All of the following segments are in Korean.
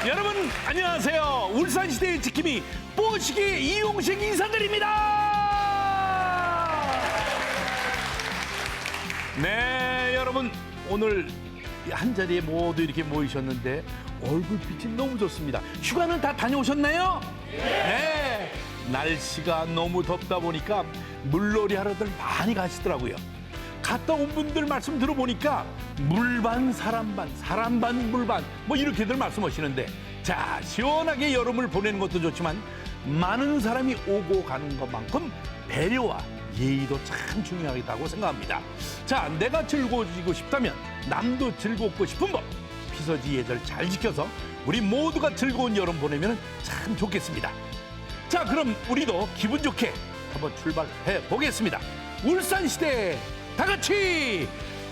여러분 안녕하세요. 울산시대의 지킴이 뽀시기 이용식 인사드립니다. 네, 여러분 오늘 한자리에 모두 이렇게 모이셨는데 얼굴빛이 너무 좋습니다. 휴가는 다 다녀오셨나요? 네. 날씨가 너무 덥다 보니까 물놀이 하러들 많이 가시더라고요. 갔다 온 분들 말씀 들어보니까 물반 사람반 사람반 물반 뭐 이렇게들 말씀하시는데, 자, 시원하게 여름을 보내는 것도 좋지만 많은 사람이 오고 가는 것만큼 배려와 예의도 참 중요하다고 생각합니다. 자, 내가 즐거워지고 싶다면 남도 즐겁고 싶은 법, 피서지 예절 잘 지켜서 우리 모두가 즐거운 여름 보내면 참 좋겠습니다. 자, 그럼 우리도 기분 좋게 한번 출발해 보겠습니다. 울산시대 다 같이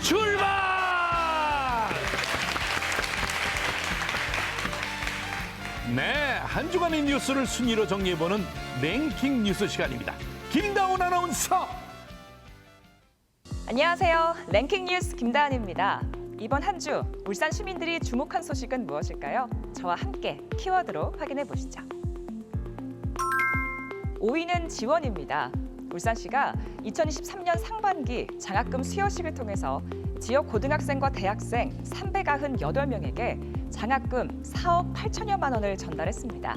출발! 네, 한 주간의 뉴스를 순위로 정리해보는 랭킹 뉴스 시간입니다. 김다운 아나운서. 안녕하세요. 랭킹 뉴스 김다은입니다. 이번 한 주 울산 시민들이 주목한 소식은 무엇일까요? 저와 함께 키워드로 확인해 보시죠. 5위는 지원입니다. 울산시가 2023년 상반기 장학금 수여식을 통해서 지역 고등학생과 대학생 398명에게 장학금 4억 8천여만 원을 전달했습니다.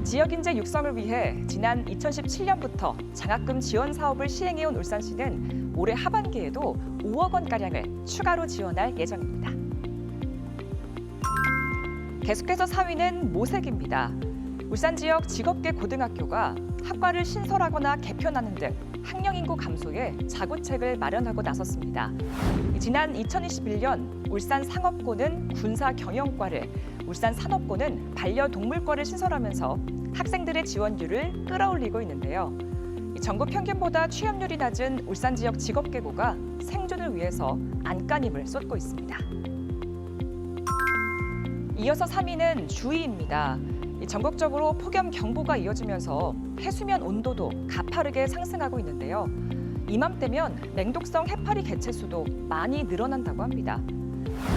지역 인재 육성을 위해 지난 2017년부터 장학금 지원 사업을 시행해온 울산시는 올해 하반기에도 5억 원가량을 추가로 지원할 예정입니다. 계속해서 4위는 모색입니다. 울산 지역 직업계 고등학교가 학과를 신설하거나 개편하는 등 학령 인구 감소에 자구책을 마련하고 나섰습니다. 지난 2021년 울산 상업고는 군사 경영과를, 울산 산업고는 반려동물과를 신설하면서 학생들의 지원율을 끌어올리고 있는데요. 전국 평균보다 취업률이 낮은 울산 지역 직업계고가 생존을 위해서 안간힘을 쏟고 있습니다. 이어서 3위는 주의입니다. 전국적으로 폭염 경보가 이어지면서 해수면 온도도 가파르게 상승하고 있는데요. 이맘때면 맹독성 해파리 개체 수도 많이 늘어난다고 합니다.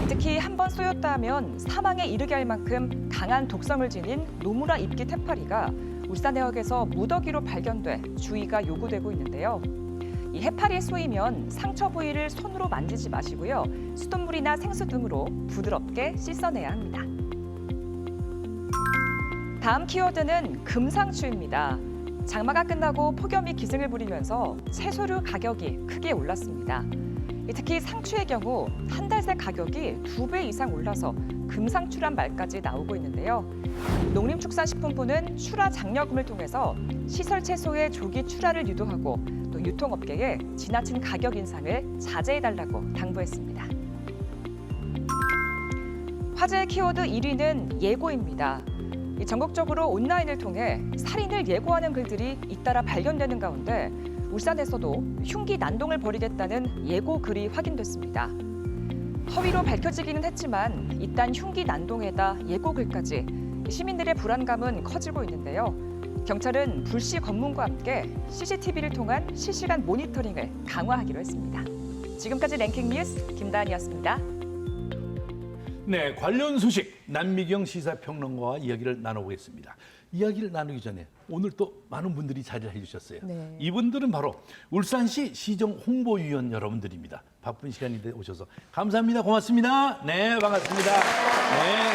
특히 한번 쏘였다 하면 사망에 이르게 할 만큼 강한 독성을 지닌 노무라 입깃 해파리가 울산 해역에서 무더기로 발견돼 주의가 요구되고 있는데요. 이 해파리에 쏘이면 상처 부위를 손으로 만지지 마시고요. 수돗물이나 생수 등으로 부드럽게 씻어내야 합니다. 다음 키워드는 금상추입니다. 장마가 끝나고 폭염이 기승을 부리면서 채소류 가격이 크게 올랐습니다. 특히 상추의 경우 한 달 새 가격이 2배 이상 올라서 금상추란 말까지 나오고 있는데요. 농림축산식품부는 출하 장려금을 통해서 시설 채소의 조기 출하를 유도하고 또 유통업계에 지나친 가격 인상을 자제해달라고 당부했습니다. 화제의 키워드 1위는 예고입니다. 전국적으로 온라인을 통해 살인을 예고하는 글들이 잇따라 발견되는 가운데 울산에서도 흉기 난동을 벌이겠다는 예고 글이 확인됐습니다. 허위로 밝혀지기는 했지만 이딴 흉기 난동에다 예고 글까지 시민들의 불안감은 커지고 있는데요. 경찰은 불시 검문과 함께 CCTV를 통한 실시간 모니터링을 강화하기로 했습니다. 지금까지 랭킹 뉴스 김다은이었습니다. 네, 관련 소식 남미경 시사평론가와 이야기를 나눠보겠습니다. 이야기를 나누기 전에 오늘 또 많은 분들이 자리를 해주셨어요. 네. 이분들은 바로 울산시 시정 홍보위원 여러분들입니다. 바쁜 시간인데 오셔서 감사합니다. 고맙습니다. 네, 반갑습니다. 네.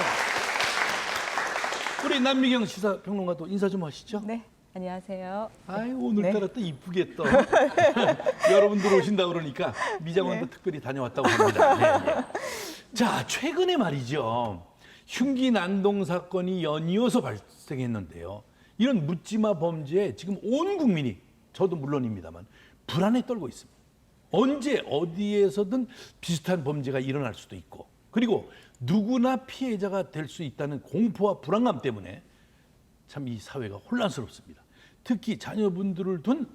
우리 남미경 시사평론가도 인사 좀 하시죠. 네, 안녕하세요. 아유, 오늘따라 또 이쁘게 또 여러분들 오신다 그러니까 미장원도 특별히 다녀왔다고 합니다. 네, 네. 자, 최근에 말이죠. 흉기 난동 사건이 연이어서 발생했는데요. 이런 묻지마 범죄에 지금 온 국민이, 저도 물론입니다만, 불안에 떨고 있습니다. 언제 어디에서든 비슷한 범죄가 일어날 수도 있고, 그리고 누구나 피해자가 될 수 있다는 공포와 불안감 때문에 참 이 사회가 혼란스럽습니다. 특히 자녀분들을 둔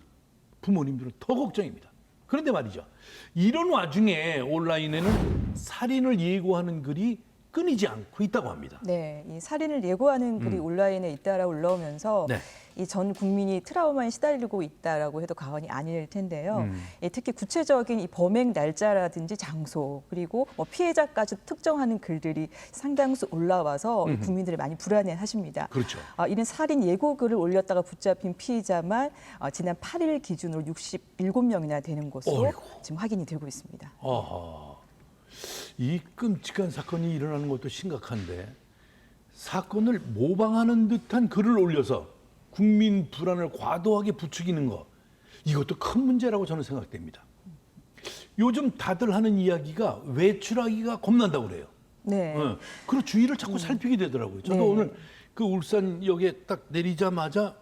부모님들은 더 걱정입니다. 그런데 말이죠. 이런 와중에 온라인에는 살인을 예고하는 글이 끊이지 않고 있다고 합니다. 네, 이 살인을 예고하는 글이 온라인에 잇따라 올라오면서 네. 이 전 국민이 트라우마에 시달리고 있다라고 해도 과언이 아닐 텐데요. 특히 구체적인 이 범행 날짜라든지 장소 그리고 뭐 피해자까지 특정하는 글들이 상당수 올라와서 국민들을 많이 불안해하십니다. 그렇죠. 이런 살인 예고글을 올렸다가 붙잡힌 피의자만 지난 8일 기준으로 67명이나 되는 것으로 어이구. 지금 확인이 되고 있습니다. 아하. 이 끔찍한 사건이 일어나는 것도 심각한데 사건을 모방하는 듯한 글을 올려서 국민 불안을 과도하게 부추기는 거 이것도 큰 문제라고 저는 생각됩니다. 요즘 다들 하는 이야기가 외출하기가 겁난다고 그래요. 네. 그리고 주위를 자꾸 살피게 되더라고요. 저도 네. 오늘 그 울산역에 딱 내리자마자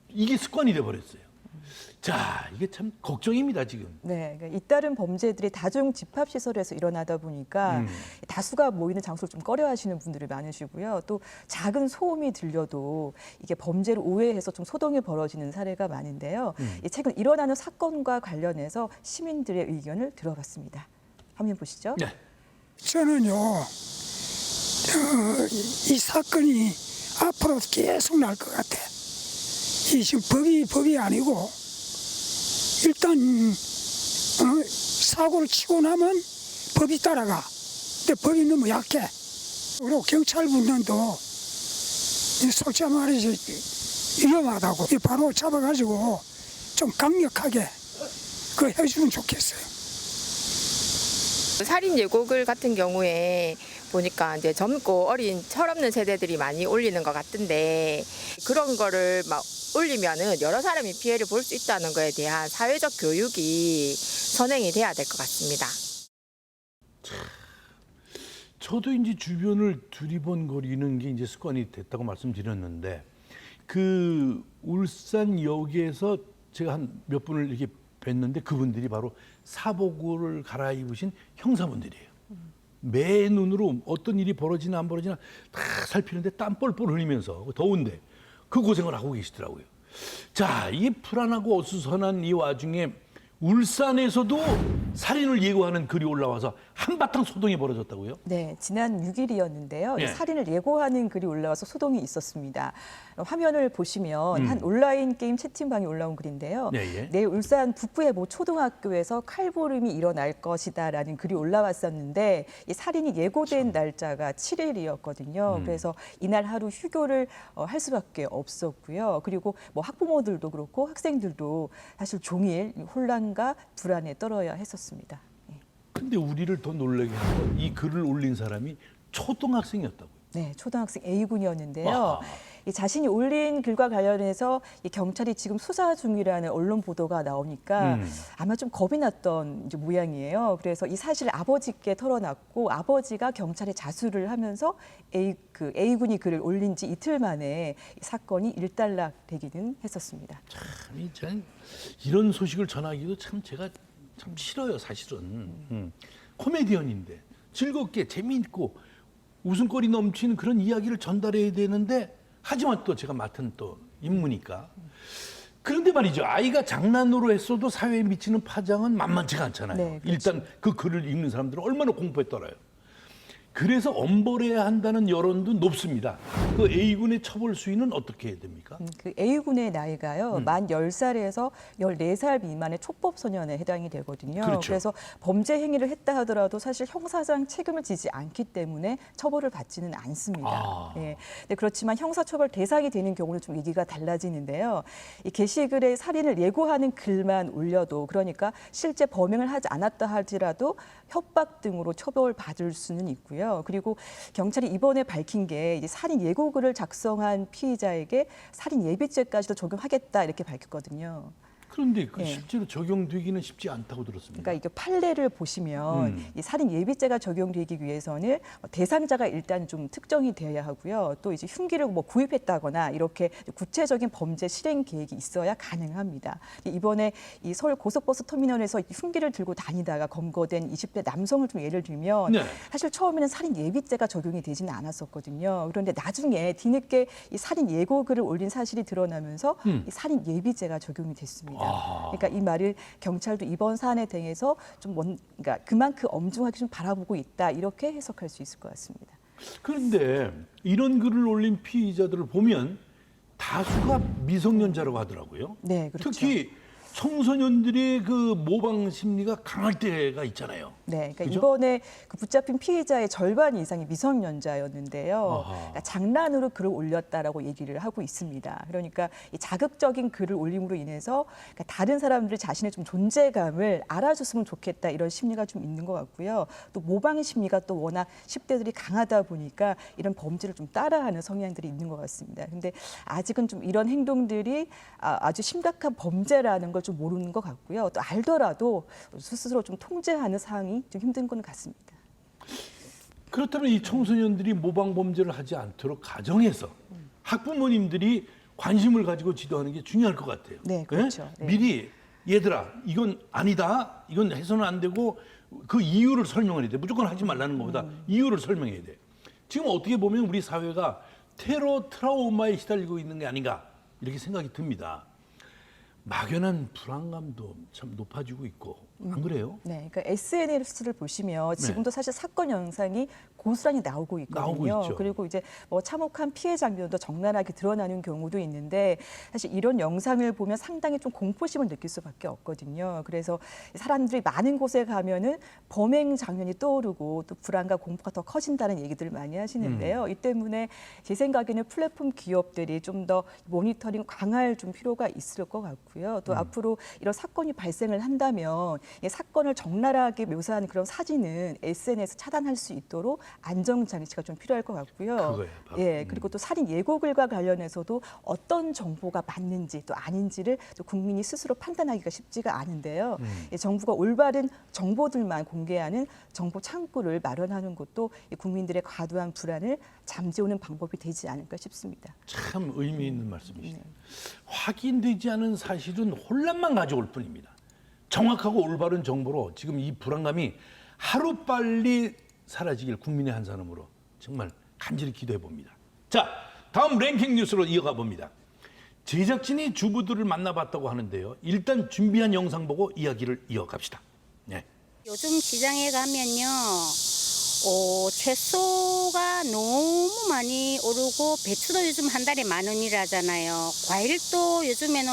이게 습관이 돼버렸어요. 자, 이게 참 걱정입니다, 지금. 네, 그러니까 잇따른 범죄들이 다중 집합 시설에서 일어나다 보니까 다수가 모이는 장소를 좀 꺼려하시는 분들이 많으시고요. 또 작은 소음이 들려도 이게 범죄를 오해해서 좀 소동이 벌어지는 사례가 많은데요. 최근 일어나는 사건과 관련해서 시민들의 의견을 들어봤습니다. 화면 보시죠. 네. 저는요, 이 사건이 앞으로 계속 날 것 같아. 이 지금 법이 아니고, 일단, 사고를 치고 나면 법이 따라가. 근데 법이 너무 약해. 그리고 경찰분들도 솔직히 말해서 위험하다고. 바로 잡아가지고 좀 강력하게 그 해주면 좋겠어요. 살인 예고글 같은 경우에 보니까 이제 젊고 어린 철없는 세대들이 많이 올리는 것 같은데 그런 거를 막 올리면은 여러 사람이 피해를 볼 수 있다는 거에 대한 사회적 교육이 선행이 돼야 될 것 같습니다. 저도 이제 주변을 두리번거리는 게 이제 습관이 됐다고 말씀드렸는데 그 울산역에서 제가 한 몇 분을 이렇게 뵀는데 그분들이 바로 사복을 갈아입으신 형사분들이에요. 매 눈으로 어떤 일이 벌어지나 안 벌어지나 다 살피는데 땀 뻘뻘 흘리면서 더운데 그 고생을 하고 계시더라고요. 자, 이게 불안하고 어수선한 이 와중에 울산에서도 살인을 예고하는 글이 올라와서 한바탕 소동이 벌어졌다고요? 네, 지난 6일이었는데요. 예. 살인을 예고하는 글이 올라와서 소동이 있었습니다. 화면을 보시면 한 온라인 게임 채팅방에 올라온 글인데요. 예, 예. 내일 울산 북부의 모 초등학교에서 칼부림이 일어날 것이다라는 글이 올라왔었는데 이 살인이 예고된 날짜가 7일이었거든요. 그래서 이날 하루 휴교를 할 수밖에 없었고요. 그리고 뭐 학부모들도 그렇고 학생들도 사실 종일 혼란과 불안에 떨어야 했었습니다. 근데 우리를 더 놀라게 한 건 이 글을 올린 사람이 초등학생이었다고요. 네, 초등학생 A군이었는데요. 와. 이 자신이 올린 글과 관련해서 이 경찰이 지금 수사 중이라는 언론 보도가 나오니까 아마 좀 겁이 났던 이제 모양이에요. 그래서 이 사실을 아버지께 털어놨고 아버지가 경찰에 자수를 하면서 A군이 글을 올린 지 이틀 만에 이 사건이 일단락되기는 했었습니다. 참, 전 이런 소식을 전하기도 참 제가 참 싫어요, 사실은. 코미디언인데 즐겁게 재미있고 웃음거리 넘치는 그런 이야기를 전달해야 되는데 하지만 또 제가 맡은 또 임무니까. 그런데 말이죠. 아이가 장난으로 했어도 사회에 미치는 파장은 만만치가 않잖아요. 네, 그렇죠. 일단 그 글을 읽는 사람들은 얼마나 공포에 떨어요. 그래서 엄벌해야 한다는 여론도 높습니다. 그 A군의 처벌 수위는 어떻게 해야 됩니까? 그 A군의 나이가요, 만 10살에서 14살 미만의 촉법 소년에 해당이 되거든요. 그렇죠. 그래서 범죄 행위를 했다 하더라도 사실 형사상 책임을 지지 않기 때문에 처벌을 받지는 않습니다. 아. 예. 근데 그렇지만 형사처벌 대상이 되는 경우는 좀 얘기가 달라지는데요. 이 게시글에 살인을 예고하는 글만 올려도 그러니까 실제 범행을 하지 않았다 하더라도 협박 등으로 처벌받을 수는 있고요. 그리고 경찰이 이번에 밝힌 게 이제 살인 예고글을 작성한 피의자에게 살인 예비죄까지도 적용하겠다 이렇게 밝혔거든요. 그런데 그 네. 실제로 적용되기는 쉽지 않다고 들었습니다. 그러니까 이게 판례를 보시면 이 살인 예비죄가 적용되기 위해서는 대상자가 일단 좀 특정이 되어야 하고요. 또 이제 흉기를 뭐 구입했다거나 이렇게 구체적인 범죄 실행 계획이 있어야 가능합니다. 이번에 이 서울 고속버스 터미널에서 흉기를 들고 다니다가 검거된 20대 남성을 좀 예를 들면 네. 사실 처음에는 살인 예비죄가 적용이 되지는 않았었거든요. 그런데 나중에 뒤늦게 이 살인 예고글을 올린 사실이 드러나면서 이 살인 예비죄가 적용이 됐습니다. 있습니다. 아하. 그러니까 이 말을 경찰도 이번 사안에 대해서 그러니까 그만큼 엄중하게 좀 바라보고 있다 이렇게 해석할 수 있을 것 같습니다. 그런데 이런 글을 올린 피의자들을 보면 다수가 미성년자라고 하더라고요. 네, 그렇죠. 특히 청소년들의 그 모방 심리가 강할 때가 있잖아요. 네, 그러니까 그죠? 이번에 그 붙잡힌 피해자의 절반 이상이 미성년자였는데요. 아하. 그러니까 장난으로 글을 올렸다라고 얘기를 하고 있습니다. 그러니까 이 자극적인 글을 올림으로 인해서 그러니까 다른 사람들이 자신의 좀 존재감을 알아줬으면 좋겠다 이런 심리가 좀 있는 것 같고요. 또 모방 심리가 또 워낙 10대들이 강하다 보니까 이런 범죄를 좀 따라하는 성향들이 있는 것 같습니다. 근데 아직은 좀 이런 행동들이 아주 심각한 범죄라는 걸 좀 모르는 것 같고요. 또 알더라도 스스로 좀 통제하는 상황이 좀 힘든 건 같습니다. 그렇다면 이 청소년들이 모방 범죄를 하지 않도록 가정에서 학부모님들이 관심을 가지고 지도하는 게 중요할 것 같아요. 네, 그렇죠. 예? 네. 미리 얘들아 이건 아니다, 이건 해서는 안 되고 그 이유를 설명해야 돼. 무조건 하지 말라는 것보다 이유를 설명해야 돼. 지금 어떻게 보면 우리 사회가 테러 트라우마에 시달리고 있는 게 아닌가 이렇게 생각이 듭니다. 막연한 불안감도 참 높아지고 있고 안 그래요? 네, 그러니까 SNS를 보시면 지금도 사실 사건 영상이 고스란히 나오고 있거든요. 나오고 있죠. 그리고 이제 뭐 참혹한 피해 장면도 적나라하게 드러나는 경우도 있는데 사실 이런 영상을 보면 상당히 좀 공포심을 느낄 수밖에 없거든요. 그래서 사람들이 많은 곳에 가면은 범행 장면이 떠오르고 또 불안과 공포가 더 커진다는 얘기들을 많이 하시는데요. 이 때문에 제 생각에는 플랫폼 기업들이 좀 더 모니터링 강화할 좀 필요가 있을 것 같고요. 또 앞으로 이런 사건이 발생을 한다면 이 사건을 적나라하게 묘사한 그런 사진은 SNS 차단할 수 있도록 안정 장치가 좀 필요할 것 같고요. 그거예요, 바로. 예, 그리고 또 살인 예고글과 관련해서도 어떤 정보가 맞는지 또 아닌지를 또 국민이 스스로 판단하기가 쉽지가 않은데요. 예, 정부가 올바른 정보들만 공개하는 정보 창구를 마련하는 것도 이 국민들의 과도한 불안을 잠재우는 방법이 되지 않을까 싶습니다. 참 의미 있는 말씀이시네요. 확인되지 않은 사실은 혼란만 가져올 뿐입니다. 정확하고 올바른 정보로 지금 이 불안감이 하루빨리 사라지길 국민의 한 사람으로 정말 간절히 기도해 봅니다. 자, 다음 랭킹 뉴스로 이어가 봅니다. 제작진이 주부들을 만나봤다고 하는데요. 일단 준비한 영상 보고 이야기를 이어갑시다. 네. 요즘 시장에 가면요, 채소가 너무 많이 오르고 배추도 요즘 한 달에 10,000원이라잖아요. 과일도 요즘에는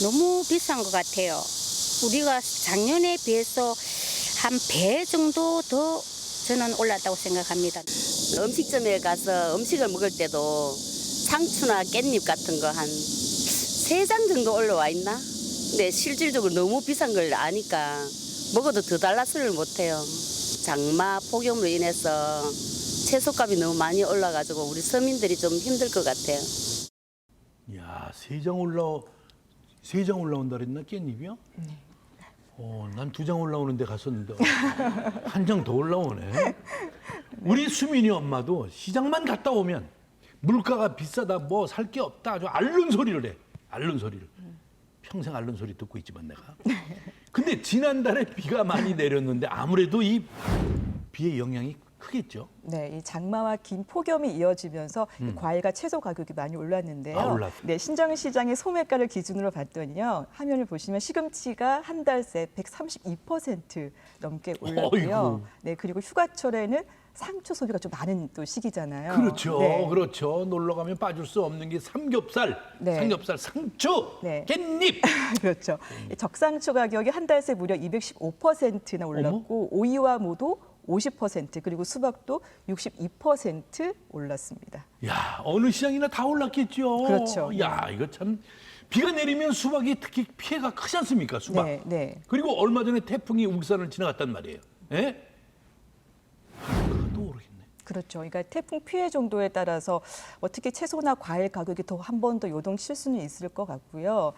너무 비싼 것 같아요. 우리가 작년에 비해서 한 배 정도 더 저는 올랐다고 생각합니다. 음식점에 가서 음식을 먹을 때도 상추나 깻잎 같은 거 한 3장 정도 올라와 있나? 근데 실질적으로 너무 비싼 걸 아니까 먹어도 더 달라서를 못해요. 장마 폭염으로 인해서 채소값이 너무 많이 올라가지고 우리 서민들이 좀 힘들 것 같아요. 야, 3장 올라온다 그랬나 깻잎이요? 네. 난 2장 올라오는 데 갔었는데 한 장 더 올라오네. 네. 우리 수민이 엄마도 시장만 갔다 오면 물가가 비싸다, 뭐 살 게 없다, 아주 앓는 소리를 해. 앓는 소리를. 평생 앓는 소리 듣고 있지만 내가. 근데 지난달에 비가 많이 내렸는데 아무래도 이 비의 영향이 크겠죠. 네, 이 장마와 긴 폭염이 이어지면서 과일과 채소 가격이 많이 올랐는데요. 네, 신정시장의 소매가를 기준으로 봤더니요, 화면을 보시면 시금치가 한 달 새 132% 넘게 올랐고요. 어이구. 네, 그리고 휴가철에는 상추 소비가 좀 많은 또 시기잖아요. 그렇죠, 네. 그렇죠. 놀러 가면 빠질 수 없는 게 삼겹살, 네. 삼겹살, 상추, 네. 깻잎. 그렇죠. 이 적상추 가격이 한 달 새 무려 215%나 올랐고, 오이와 무도 50% 그리고 수박도 62% 올랐습니다. 야, 어느 시장이나 다 올랐겠죠. 그렇죠. 야, 이거 참 비가 내리면 수박이 특히 피해가 크지 않습니까? 수박. 네, 네. 그리고 얼마 전에 태풍이 울산을 지나갔단 말이에요. 예? 또 오르겠네. 그렇죠. 그러니까 태풍 피해 정도에 따라서 특히 채소나 과일 가격이 더 한 번 더 요동칠 수는 있을 것 같고요.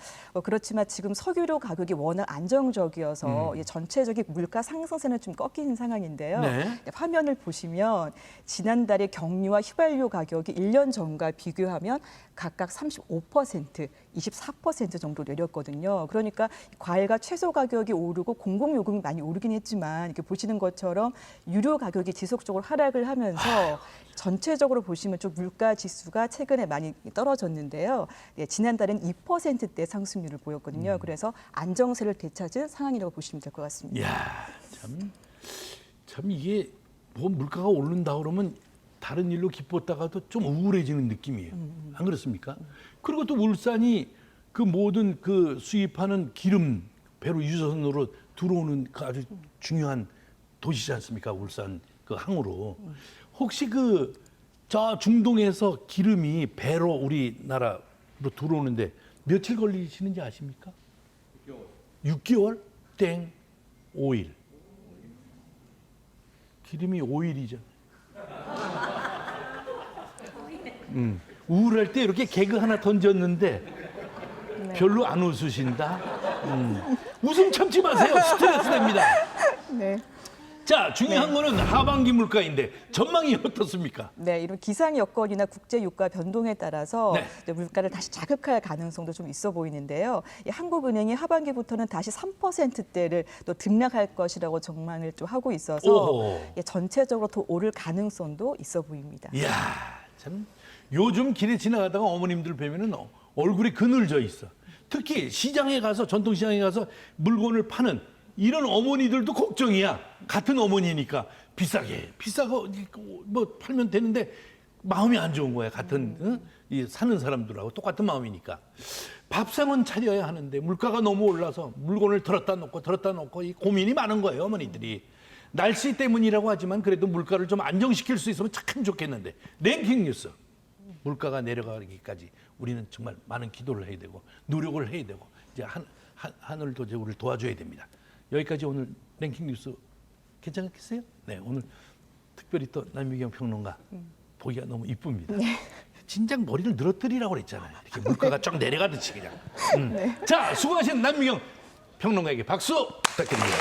그렇지만 지금 석유료 가격이 워낙 안정적이어서 전체적인 물가 상승세는 좀 꺾이는 상황인데요. 네. 화면을 보시면 지난달에 경유와 휘발유 가격이 1년 전과 비교하면 각각 35%, 24% 정도 내렸거든요. 그러니까 과일과 채소 가격이 오르고 공공요금이 많이 오르긴 했지만 이렇게 보시는 것처럼 유료 가격이 지속적으로 하락을 하면서 전체적으로 보시면 좀 물가 지수가 최근에 많이 떨어졌는데요. 네, 지난달엔 2%대 상승률을 보였거든요. 그래서 안정세를 되찾은 상황이라고 보시면 될 것 같습니다. 이야, 참 이게 뭐 물가가 오른다 그러면 다른 일로 기뻤다가도 좀 우울해지는 느낌이에요. 안 그렇습니까? 그리고 또 울산이 그 모든 그 수입하는 기름 배로 유조선으로 들어오는 그 아주 중요한 도시지 않습니까? 울산 그 항으로. 혹시 그 저 중동에서 기름이 배로 우리나라로 들어오는데 며칠 걸리시는지 아십니까? 6개월? 땡. 5일. 기름이 5일이잖아요. 우울할 때 이렇게 개그 하나 던졌는데 별로 안 웃으신다. 웃음 참지 마세요. 스트레스 됩니다. 네. 자, 중요한 거는 하반기 물가인데 전망이 어떻습니까? 네, 이런 기상 여건이나 국제 유가 변동에 따라서 네. 이제 물가를 다시 자극할 가능성도 좀 있어 보이는데요. 이 한국은행이 하반기부터는 다시 3%대를 또 등락할 것이라고 전망을 좀 하고 있어서 오호. 예, 전체적으로 더 오를 가능성도 있어 보입니다. 이야, 참 요즘 길에 지나가다가 어머님들 뵈면은 얼굴이 그늘져 있어. 특히 시장에 가서 전통시장에 가서 물건을 파는 이런 어머니들도 걱정이야. 같은 어머니니까 비싸고 뭐 팔면 되는데 마음이 안 좋은 거야. 같은 응? 이 사는 사람들하고 똑같은 마음이니까. 밥상은 차려야 하는데 물가가 너무 올라서 물건을 들었다 놓고 이 고민이 많은 거예요, 어머니들이. 날씨 때문이라고 하지만 그래도 물가를 좀 안정시킬 수 있으면 참 좋겠는데. 랭킹 뉴스. 물가가 내려가기까지 우리는 정말 많은 기도를 해야 되고 노력을 해야 되고 이제 하늘도 이제 우리를 도와줘야 됩니다. 여기까지 오늘 랭킹 뉴스 괜찮겠어요? 네, 오늘 특별히 또 남미경 평론가 보기가 너무 이쁩니다. 진작 머리를 늘어뜨리라고 그랬잖아요. 이렇게 물가가 쫙 내려가듯이 그냥. 자, 수고하신 남미경 평론가에게 박수 부탁드립니다.